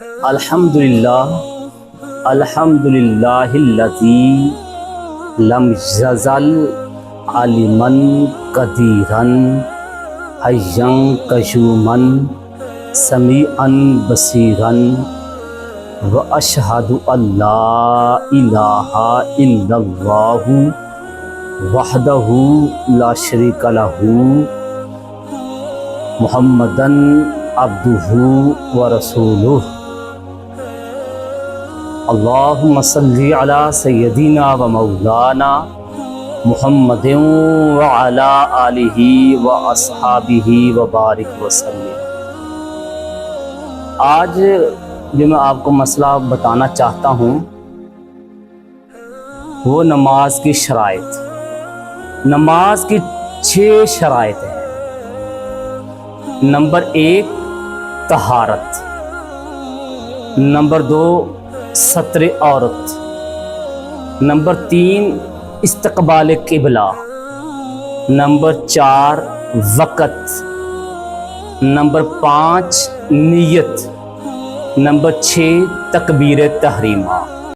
الحمدللہ الذی لم یزل عالماً قدیراً حیاً قیوماً سمیعاً بصیراً واشہد ان لا الہ الا اللہ وحدہ لا شریک لہ محمدًا عبدہ ورسولہ اللہم صلی علی سیدنا و مولانا محمد وعلی آلہ و اصحابہ وبارک وسلم۔ آج جو میں آپ کو مسئلہ بتانا چاہتا ہوں وہ نماز کی شرائط۔ نماز کی 6 شرائط ہیں۔ نمبر 1 طہارت، نمبر 2 ستر عورت، نمبر 3 استقبال قبلہ، نمبر 4 وقت، نمبر 5 نیت، نمبر 6 تکبیر تحریمہ۔